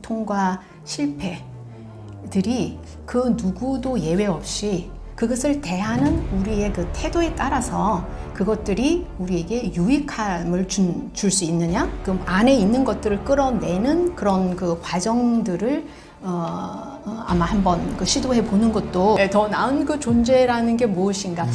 고통과 실패들이 그 누구도 예외 없이 그것을 대하는 우리의 그 태도에 따라서 그것들이 우리에게 유익함을 줄 수 있느냐, 그 안에 있는 것들을 끌어내는 그런 그 과정들을 아마 한번 그 시도해 보는 것도 더 나은 그 존재라는 게 무엇인가.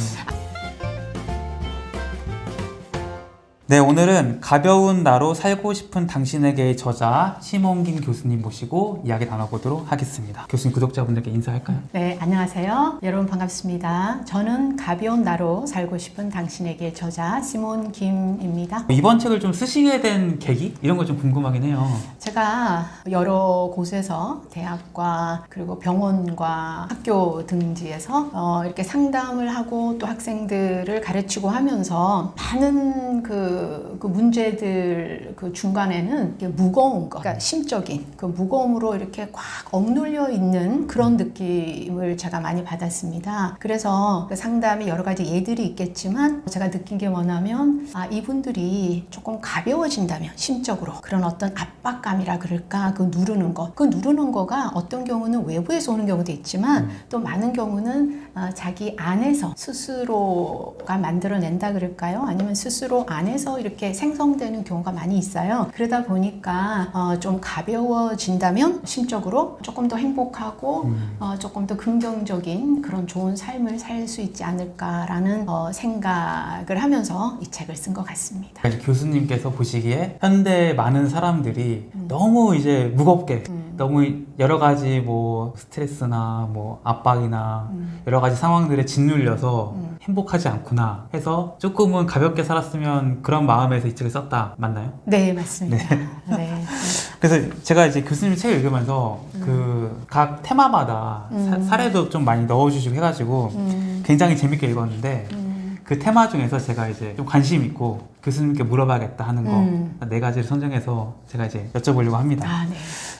네, 오늘은 가벼운 나로 살고 싶은 당신에게의 저자 심홍김 교수님 모시고 이야기 나눠보도록 하겠습니다. 교수님, 구독자분들께 인사할까요? 네, 안녕하세요. 여러분 반갑습니다. 저는 가벼운 나로 살고 싶은 당신에게의 저자 심홍김입니다. 이번 책을 좀 쓰시게 된 계기? 이런 거 좀 궁금하긴 해요. 제가 여러 곳에서 대학과 그리고 병원과 학교 등지에서 이렇게 상담을 하고 또 학생들을 가르치고 하면서 많은 그 문제들 그 중간에는 무거운 거, 그러니까 심적인 그 무거움으로 이렇게 꽉 억눌려 있는 그런 느낌을 제가 많이 받았습니다. 그래서 그 상담에 여러 가지 예들이 있겠지만 제가 느낀 게 뭐냐면 이분들이 조금 가벼워진다면 심적으로 그런 어떤 압박감이라 그럴까, 그 누르는 거가 어떤 경우는 외부에서 오는 경우도 있지만 또 많은 경우는 자기 안에서 스스로가 만들어낸다 그럴까요? 아니면 스스로 안에서 이렇게 생성되는 경우가 많이 있어요. 그러다 보니까 좀 가벼워진다면 심적으로 조금 더 행복하고 조금 더 긍정적인 그런 좋은 삶을 살 수 있지 않을까라는 생각을 하면서 이 책을 쓴 것 같습니다. 교수님께서 보시기에 현대 많은 사람들이 너무 이제 무겁게 너무 여러 가지 뭐 스트레스나 뭐 압박이나 여러 가지 상황들에 짓눌려서 행복하지 않구나 해서 조금은 가볍게 살았으면 그런 마음에서 이 책을 썼다. 맞나요? 네, 맞습니다. 네. 그래서 제가 이제 교수님 책을 읽으면서 그 각 테마마다 사례도 좀 많이 넣어주시고 해가지고 굉장히 재밌게 읽었는데 그 테마 중에서 제가 이제 좀 관심 있고 교수님께 물어봐야겠다 하는 거 네 가지를 선정해서 제가 이제 여쭤보려고 합니다. 네.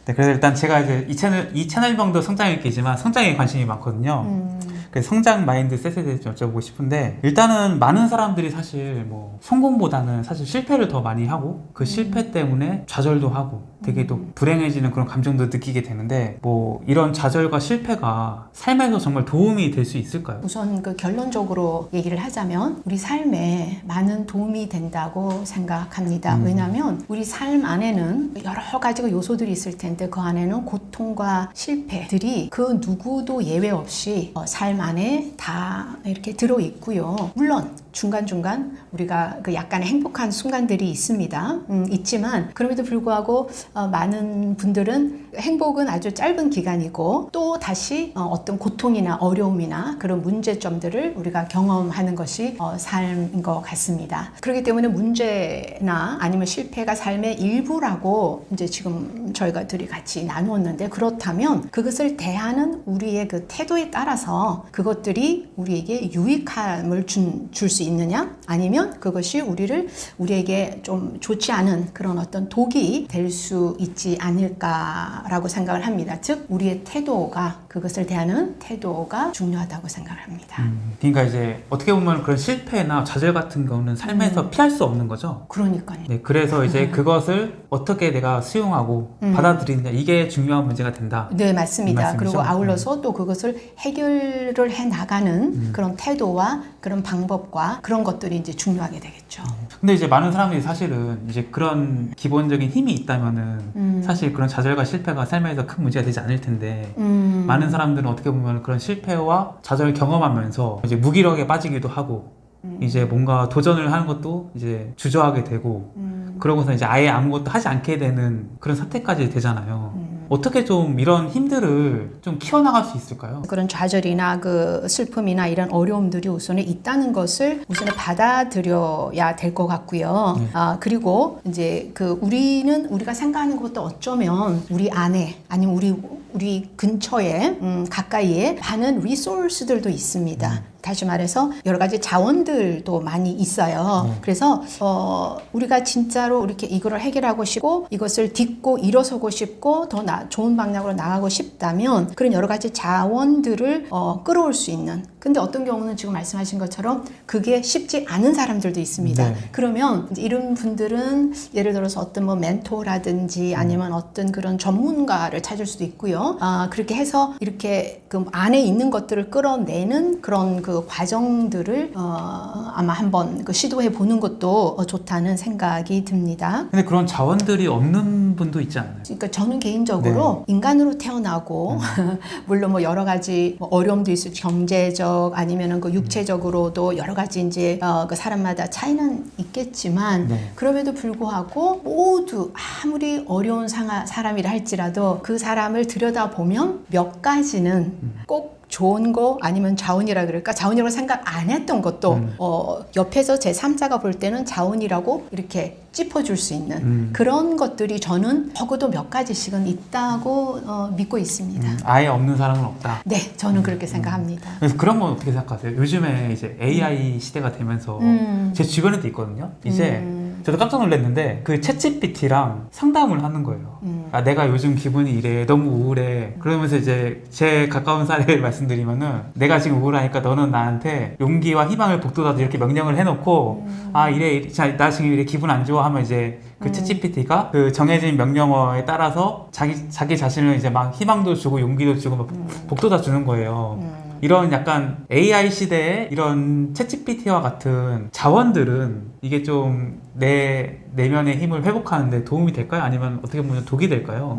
네, 그래서 일단 제가 이제 이 채널명도 성장 읽기지만 성장에 관심이 많거든요. 그래서 성장 마인드셋에 대해서 좀 여쭤보고 싶은데, 일단은 많은 사람들이 사실 뭐 성공보다는 사실 실패를 더 많이 하고 그 실패 때문에 좌절도 하고 되게 또 불행해지는 그런 감정도 느끼게 되는데, 뭐 이런 좌절과 실패가 삶에서 정말 도움이 될 수 있을까요? 우선 그 결론적으로 얘기를 하자면 우리 삶에 많은 도움이 된다고 생각합니다. 왜냐하면 우리 삶 안에는 여러 가지 요소들이 있을 텐데 그 안에는 고통과 실패들이 그 누구도 예외 없이 삶 안에 다 이렇게 들어있고요. 물론 중간중간 우리가 그 약간의 행복한 순간들이 있습니다. 있지만 그럼에도 불구하고 많은 분들은 행복은 아주 짧은 기간이고 또 다시 어떤 고통이나 어려움이나 그런 문제점들을 우리가 경험하는 것이 삶인 것 같습니다. 그렇기 때문에 문제나 아니면 실패가 삶의 일부라고 이제 지금 저희가 둘이 같이 나누었는데, 그렇다면 그것을 대하는 우리의 그 태도에 따라서 그것들이 우리에게 유익함을 줄 수 있느냐, 아니면 그것이 우리에게 좀 좋지 않은 그런 어떤 독이 될 수 있지 않을까라고 생각을 합니다. 즉 우리의 태도가, 그것을 대하는 태도가 중요하다고 생각을 합니다. 그러니까 이제 어떻게 보면 그런 실패나 좌절 같은 거는 삶에서 피할 수 없는 거죠. 그러니까요. 네, 그래서 이제 그것을 어떻게 내가 수용하고 받아들이느냐, 이게 중요한 문제가 된다. 네, 맞습니다. 이 그리고 아울러서 또 그것을 해결을 해 나가는 그런 태도와 그런 방법과 그런 것들이 이제 중요하게 되겠죠. 근데 이제 많은 사람들이 사실은 이제 그런 기본적인 힘이 있다면은 사실 그런 좌절과 실패가 삶에서 큰 문제가 되지 않을 텐데, 많은 사람들은 어떻게 보면 그런 실패와 좌절을 경험하면서 이제 무기력에 빠지기도 하고 이제 뭔가 도전을 하는 것도 이제 주저하게 되고 그러고서 이제 아예 아무것도 하지 않게 되는 그런 사태까지 되잖아요. 어떻게 좀 이런 힘들을 좀 키워나갈 수 있을까요? 그런 좌절이나 그 슬픔이나 이런 어려움들이 우선에 있다는 것을 우선에 받아들여야 될 것 같고요. 그리고 이제 우리가 생각하는 것도 어쩌면 우리 안에 아니면 우리 근처에 가까이에 많은 리소스들도 있습니다. 다시 말해서 여러 가지 자원들도 많이 있어요. 그래서 우리가 진짜로 이렇게 이거를 해결하고 싶고 이것을 딛고 일어서고 싶고 더 좋은 방향으로 나가고 싶다면 그런 여러 가지 자원들을 끌어올 수 있는. 근데 어떤 경우는 지금 말씀하신 것처럼 그게 쉽지 않은 사람들도 있습니다. 네. 그러면 이제 이런 분들은 예를 들어서 어떤 뭐 멘토라든지 아니면 어떤 그런 전문가를 찾을 수도 있고요. 그렇게 해서 이렇게 그 안에 있는 것들을 끌어내는 그런 그 과정들을 아마 한번 그 시도해 보는 것도 좋다는 생각이 듭니다. 근데 그런 자원들이 없는 분도 있지 않나요? 그러니까 저는 개인적으로 인간으로 태어나고 물론 뭐 여러 가지 뭐 어려움도 있을 경제적 아니면은 그 육체적으로도 여러 가지 이제 그 사람마다 차이는 있겠지만 그럼에도 불구하고 모두 아무리 어려운 사람이라 할지라도 그 사람을 들여다보면 몇 가지는 꼭 좋은 거 아니면 자원이라 그럴까? 자원이라고 생각 안 했던 것도 옆에서 제 3자가 볼 때는 자원이라고 이렇게 짚어줄 수 있는 그런 것들이 저는 적어도 몇 가지씩은 있다고 믿고 있습니다. 아예 없는 사람은 없다. 네, 저는 그렇게 생각합니다. 그래서 그런 건 어떻게 생각하세요? 요즘에 이제 AI 시대가 되면서 제 주변에도 있거든요. 이제 저도 깜짝 놀랐는데 그 챗GPT랑 상담을 하는 거예요. 내가 요즘 기분이 이래, 너무 우울해. 그러면서 이제 제 가까운 사례를 말씀드리면은 내가 지금 우울하니까 너는 나한테 용기와 희망을 북돋아도 이렇게 명령을 해놓고 이래, 자, 나 지금 이래 기분 안 좋아 하면 이제 그 챗GPT가 그 정해진 명령어에 따라서 자기 자신을 이제 막 희망도 주고 용기도 주고 막 북돋아 주는 거예요. 이런 약간 AI 시대에 이런 챗GPT와 같은 자원들은 이게 좀 내 내면의 힘을 회복하는데 도움이 될까요? 아니면 어떻게 보면 독이 될까요?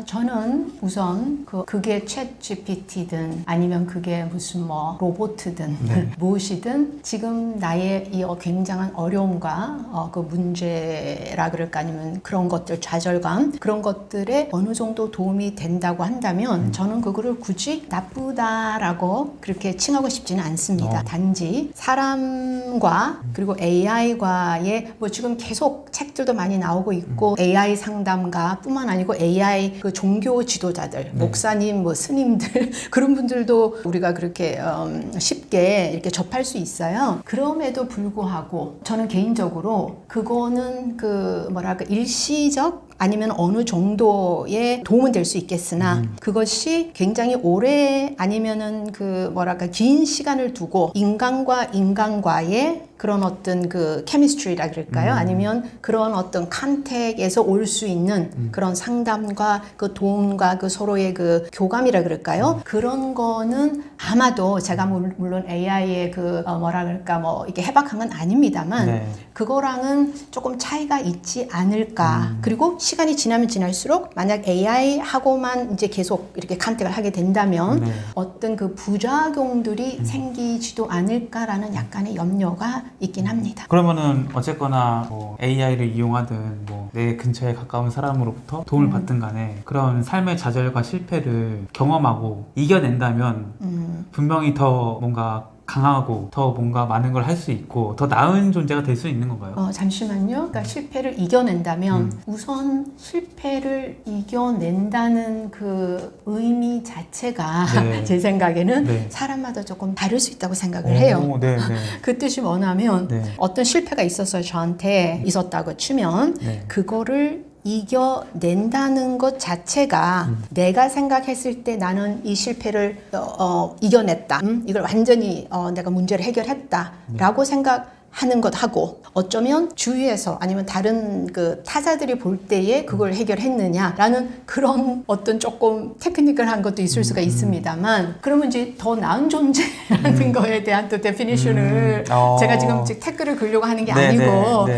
저는 우선 그게 챗GPT든 아니면 그게 무슨 뭐 로봇이든 무엇이든 지금 나의 이 굉장한 어려움과 그 문제라 그럴까 아니면 그런 것들 좌절감 그런 것들에 어느 정도 도움이 된다고 한다면 저는 그거를 굳이 나쁘다라고 그렇게 칭하고 싶지는 않습니다. 단지 사람과 그리고 AI과의 뭐 지금 계속 책들도 많이 나오고 있고 AI 상담가 뿐만 아니고 AI 그 종교 지도자들, 목사님, 뭐 스님들 그런 분들도 우리가 그렇게 쉽게 이렇게 접할 수 있어요. 그럼에도 불구하고 저는 개인적으로 그거는 그 뭐랄까 일시적 아니면 어느 정도의 도움은 될 수 있겠으나 그것이 굉장히 오래 아니면은 그 뭐랄까 긴 시간을 두고 인간과 인간과의 그런 어떤 그 케미스트리라 그럴까요? 아니면 그런 어떤 컨택에서 올 수 있는 그런 상담과 그 도움과 그 서로의 그 교감이라 그럴까요? 그런 거는 아마도 제가 물론 AI의 그 뭐라 그럴까 뭐 이렇게 해박한 건 아닙니다만 그거랑은 조금 차이가 있지 않을까. 그리고 시간이 지나면 지날수록 만약 AI하고만 이제 계속 이렇게 컨택을 하게 된다면 어떤 그 부작용들이 생기지도 않을까라는 약간의 염려가 있긴 합니다. 그러면은 어쨌거나 뭐 AI를 이용하든 뭐 내 근처에 가까운 사람으로부터 도움을 받든 간에 그런 삶의 좌절과 실패를 경험하고 이겨낸다면 분명히 더 뭔가 강하고 더 뭔가 많은 걸 할 수 있고 더 나은 존재가 될 수 있는 건가요? 잠시만요. 그러니까 실패를 이겨낸다면 우선 실패를 이겨낸다는 그 의미 자체가 제 생각에는 사람마다 조금 다를 수 있다고 생각을 해요. 그 뜻이 뭐냐면 어떤 실패가 있어서 저한테 있었다고 치면 그거를 이겨낸다는 것 자체가 내가 생각했을 때 나는 이 실패를 이겨냈다. 이걸 완전히 내가 문제를 해결했다. 라고 생각하는 것하고 어쩌면 주위에서 아니면 다른 그 타자들이 볼 때에 그걸 해결했느냐라는 그런 어떤 조금 테크니컬한 것도 있을 수가 있습니다만 그러면 이제 더 나은 존재라는 거에 대한 또 데피니션을 제가 지금 태클을 그려고 하는 게 아니고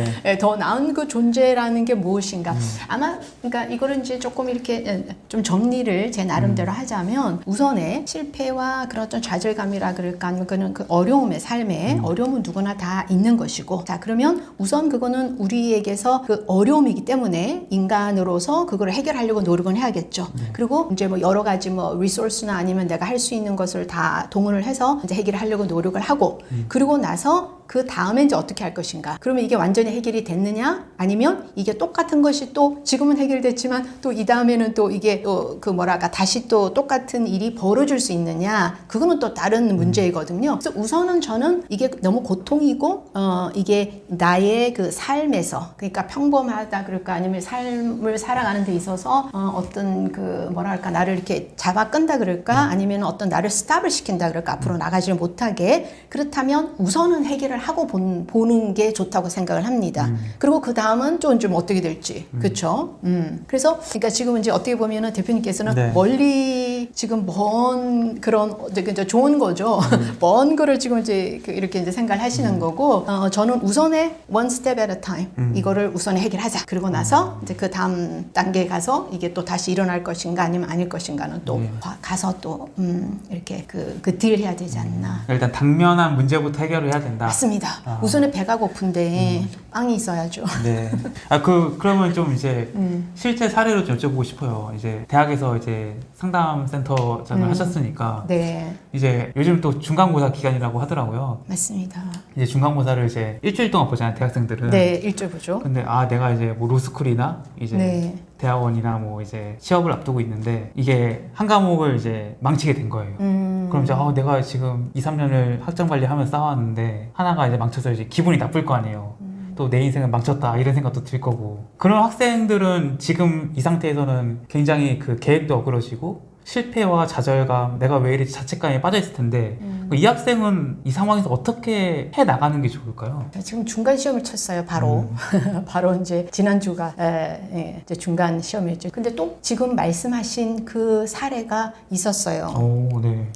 더 나은 그 존재라는 게 무엇인가 아마 그러니까 이거를 이제 조금 이렇게 좀 정리를 제 나름대로 하자면 우선에 실패와 그런 어떤 좌절감이라 그럴까 아니면 그 어려움의 삶에 어려움은 누구나 다 있는 것이고 자 그러면 우선 그거는 우리에게서 그 어려움이기 때문에 인간으로서 그걸 해결하려고 노력은 해야겠죠. 그리고 이제 뭐 여러 가지 뭐 리소스나 아니면 내가 할 수 있는 것을 다 동원을 해서 이제 해결하려고 노력을 하고 그리고 나서 그 다음에 이제 어떻게 할 것인가. 그러면 이게 완전히 해결이 됐느냐? 아니면 이게 똑같은 것이 또 지금은 해결됐지만 또 이 다음에는 또 이게 또 그 뭐랄까 다시 또 똑같은 일이 벌어질 수 있느냐? 그거는 또 다른 문제이거든요. 그래서 우선은 저는 이게 너무 고통이고 이게 나의 그 삶에서 그러니까 평범하다 그럴까 아니면 삶을 살아가는 데 있어서 어떤 그 뭐랄까 나를 이렇게 잡아 끈다 그럴까 아니면 어떤 나를 스탑을 시킨다 그럴까 앞으로 나가지를 못하게 그렇다면 우선은 해결을 하고 보는 게 좋다고 생각을 합니다. 그리고 그 다음은 좀 어떻게 될지 그렇죠. 그래서 그러니까 지금 이제 어떻게 보면은 대표님께서는 네. 멀리 지금 먼 그런 이제 좋은 거죠. 먼 거를 지금 이제 이렇게 이제 생각을 하시는 거고 저는 우선에 one step at a time 이거를 우선에 해결하자. 그리고 나서 이제 그 다음 단계에 가서 이게 또 다시 일어날 것인가 아니면 아닐 것인가는 또 가서 또 이렇게 그 딜 해야 되지 않나. 일단 당면한 문제부터 해결을 해야 된다. 맞습니다. 우선에 배가 고픈데 빵이 있어야죠. 네. 그러면 좀 이제 실제 사례로 좀 여쭤보고 싶어요. 이제 대학에서 이제 상담센터장을 하셨으니까 네, 이제 요즘 또 중간고사 기간이라고 하더라고요. 맞습니다. 이제 중간고사를 이제 일주일 동안 보잖아요, 대학생들은. 네, 일주일 보죠. 근데 내가 이제 뭐 로스쿨이나 이제 네. 대학원이나 뭐 이제 취업을 앞두고 있는데 이게 한 과목을 이제 망치게 된 거예요. 그럼 이제 내가 지금 2, 3년을 학점 관리하면서 쌓았는데 하나가 이제 망쳐서 이제 기분이 나쁠 거 아니에요. 또 내 인생은 망쳤다 이런 생각도 들 거고. 그런 학생들은 지금 이 상태에서는 굉장히 그 계획도 어그러지고 실패와 좌절감, 내가 왜 이리 자책감에 빠져 있을 텐데 이 학생은 이 상황에서 어떻게 해 나가는 게 좋을까요? 지금 중간 시험을 쳤어요. 바로 바로 이제 지난주가 이제 중간 시험이었죠. 근데 또 지금 말씀하신 그 사례가 있었어요. 오, 네.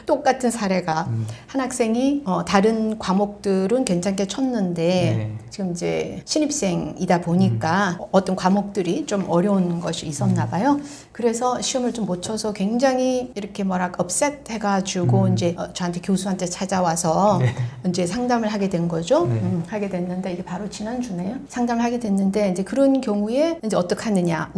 똑같은 사례가 한 학생이 다른 과목들은 괜찮게 쳤는데 네. 지금 이제 신입생이다 보니까 어떤 과목들이 좀 어려운 것이 있었나 봐요. 그래서 시험을 좀 못 쳐서 굉장히 이렇게 뭐랄까 업셋 해가지고 이제 저한테 교수한테 찾아와서 네. 이제 상담을 하게 된 거죠. 네. 하게 됐는데 이게 바로 지난주네요. 상담을 하게 됐는데 이제 그런 경우에 이제 어떻게 하느냐.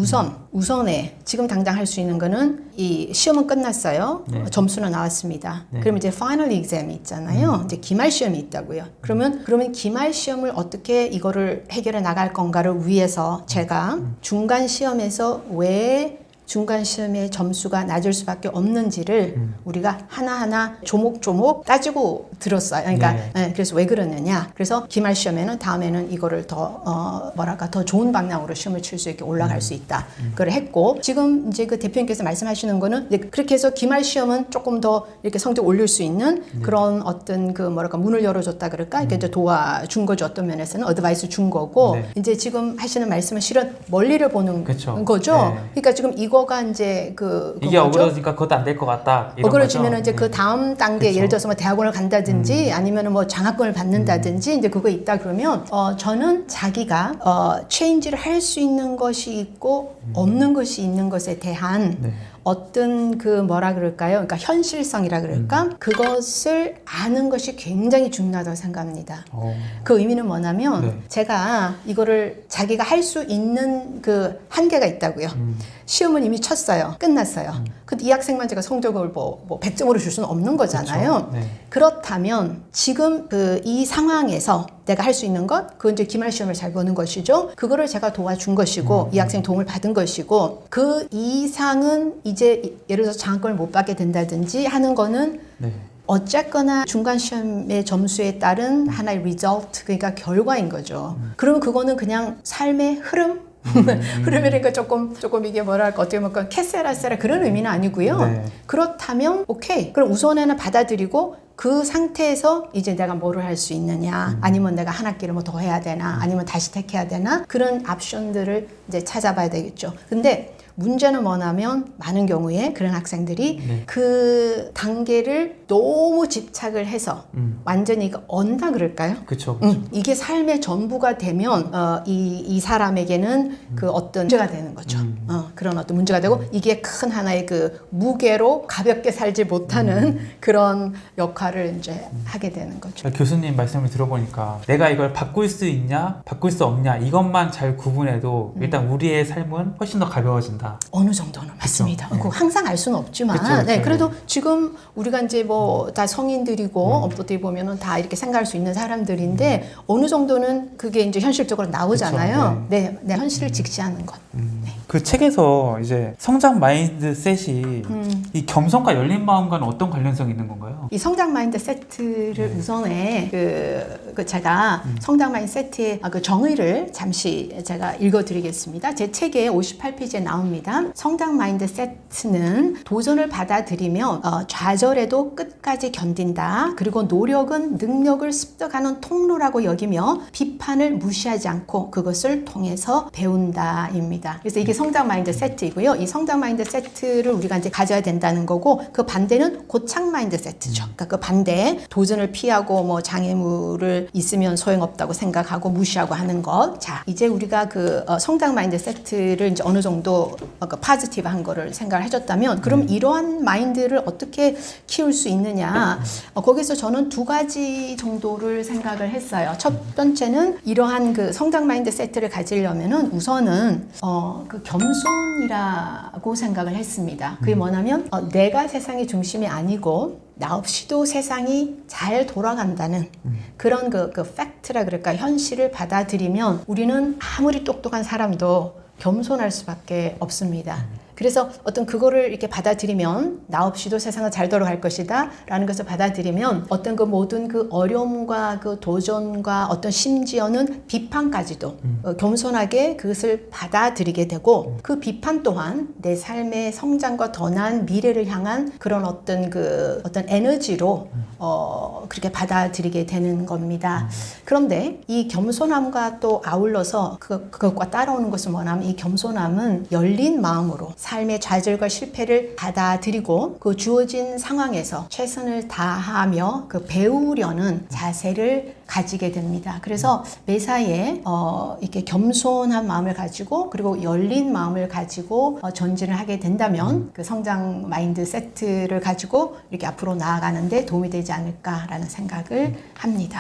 우선에 지금 당장 할 수 있는 거는 이 시험은 끝났어요. 네. 점수는 나왔습니다. 네. 그럼 이제 파이널 exam이 있잖아요. 이제 기말 시험이 있다고요. 그러면 기말 시험을 어떻게 이거를 해결해 나갈 건가를 위해서 제가 중간 시험에서 왜 중간 시험의 점수가 낮을 수밖에 없는지를 우리가 하나하나 조목조목 따지고 들었어요. 그러니까 네. 그래서 왜 그러느냐. 그래서 기말 시험에는 다음에는 이거를 더 더 좋은 방향으로 시험을 칠 수 있게 올라갈 수 있다. 그걸 했고 지금 이제 그 대표님께서 말씀하시는 거는 이제 그렇게 해서 기말 시험은 조금 더 이렇게 성적 올릴 수 있는 그런 어떤 그 문을 열어줬다 그럴까? 이렇게 이제 도와준 거죠. 어떤 면에서는 어드바이스 준 거고 네. 이제 지금 하시는 말씀은 실은 멀리를 보는 그쵸. 거죠. 네. 그러니까 지금 이거가 이제 이게 뭐죠? 어그러지니까 그것도 안 될 것 같다. 이런 어그러지면 거죠? 이제 그 다음 단계 그쵸. 예를 들어서 뭐 대학원을 간다든지 아니면 뭐 장학금을 받는다든지 이제 그거 있다 그러면 저는 자기가 체인지를 할 수 있는 것이 있고 없는 것이 있는 것에 대한 네. 어떤 그 뭐라 그럴까요? 그러니까 현실성이라 그럴까? 그것을 아는 것이 굉장히 중요하다고 생각합니다. 그 의미는 뭐냐면 네. 제가 이거를 자기가 할 수 있는 그 한계가 있다고요. 시험은 이미 쳤어요. 끝났어요. 근데 이 학생만 제가 성적을 뭐 100점으로 줄 수는 없는 거잖아요. 그쵸. 네. 그렇다면 지금 이 상황에서 내가 할 수 있는 것, 그건 이제 기말 시험을 잘 보는 것이죠. 그거를 제가 도와준 것이고 이 학생이 도움을 받은 것이고 그 이상은 이제 예를 들어서 장학금을 못 받게 된다든지 하는 거는 네. 어쨌거나 중간 시험의 점수에 따른 하나의 result, 그러니까 결과인 거죠. 그러면 그거는 그냥 삶의 흐름? 흐름이니까 조금 이게 뭐랄까 어떻게 보면 캐세라세라 그런 의미는 아니고요. 네. 그렇다면 오케이. 그럼 우선에는 받아들이고 그 상태에서 이제 내가 뭐를 할 수 있느냐, 아니면 내가 한 학기를 뭐 더 해야 되나, 아니면 다시 택해야 되나 그런 옵션들을 이제 찾아봐야 되겠죠. 근데 문제는 뭐냐면 많은 경우에 그런 학생들이 네. 그 단계를 너무 집착을 해서 완전히 이거 언다 그럴까요? 그쵸. 이게 삶의 전부가 되면 이 사람에게는 그 어떤 문제가 되는 거죠. 그런 어떤 문제가 되고 이게 큰 하나의 그 무게로 가볍게 살지 못하는 그런 역할을 이제 하게 되는 거죠. 교수님 말씀을 들어보니까 내가 이걸 바꿀 수 있냐, 바꿀 수 없냐 이것만 잘 구분해도 일단 우리의 삶은 훨씬 더 가벼워진다. 어느 정도는 맞습니다. 그쵸. 그거 항상 알 수는 없지만, 그쵸. 네, 그래도 지금 우리가 이제 뭐 다 성인들이고 어떻게 보면은 다 이렇게 생각할 수 있는 사람들인데 어느 정도는 그게 이제 현실적으로 나오잖아요. 그쵸. 네, 현실을 직시하는 것. 네. 그 책에서 이제 성장 마인드셋이 이 겸손과 열린 마음과는 어떤 관련성이 있는 건가요? 이 성장 마인드 세트를 우선에 제가 성장 마인드 세트의 그 정의를 잠시 제가 읽어드리겠습니다. 제 책에 58페이지에 나옵니다. 성장 마인드 세트는 도전을 받아들이며 좌절에도 끝까지 견딘다. 그리고 노력은 능력을 습득하는 통로라고 여기며 비판을 무시하지 않고 그것을 통해서 배운다입니다. 그래서 이게 성장 마인드 세트이고요. 이 성장 마인드 세트를 우리가 이제 가져야 된다는 거고 그 반대는 고착 마인드 세트죠. 그러니까 그 반대 도전을 피하고 뭐 장애물을 있으면 소용없다고 생각하고 무시하고 하는 것. 자, 이제 우리가 그 성장 마인드 세트를 이제 어느 정도 그 포지티브한 거를 생각을 해줬다면 그럼 이러한 마인드를 어떻게 키울 수 있느냐? 거기서 저는 두 가지 정도를 생각을 했어요. 첫 번째는 이러한 그 성장 마인드 세트를 가지려면은 우선은 그 겸손이라고 생각을 했습니다. 그게 뭐냐면 내가 세상의 중심이 아니고 나 없이도 세상이 잘 돌아간다는 그런 그 팩트라 그럴까 현실을 받아들이면 우리는 아무리 똑똑한 사람도 겸손할 수밖에 없습니다. 그래서 어떤 그거를 이렇게 받아들이면 나 없이도 세상은 잘 돌아갈 것이다 라는 것을 받아들이면 어떤 그 모든 그 어려움과 그 도전과 어떤 심지어는 비판까지도 겸손하게 그것을 받아들이게 되고 그 비판 또한 내 삶의 성장과 더 나은 미래를 향한 그런 어떤 에너지로 그렇게 받아들이게 되는 겁니다. 그런데 이 겸손함과 또 아울러서 그것과 따라오는 것은 뭐냐면 이 겸손함은 열린 마음으로 삶의 좌절과 실패를 받아들이고 그 주어진 상황에서 최선을 다하며 그 배우려는 자세를 가지게 됩니다. 그래서 매사에 이렇게 겸손한 마음을 가지고 그리고 열린 마음을 가지고 전진을 하게 된다면 그 성장 마인드 세트를 가지고 이렇게 앞으로 나아가는데 도움이 되지 않을까라는 생각을 합니다.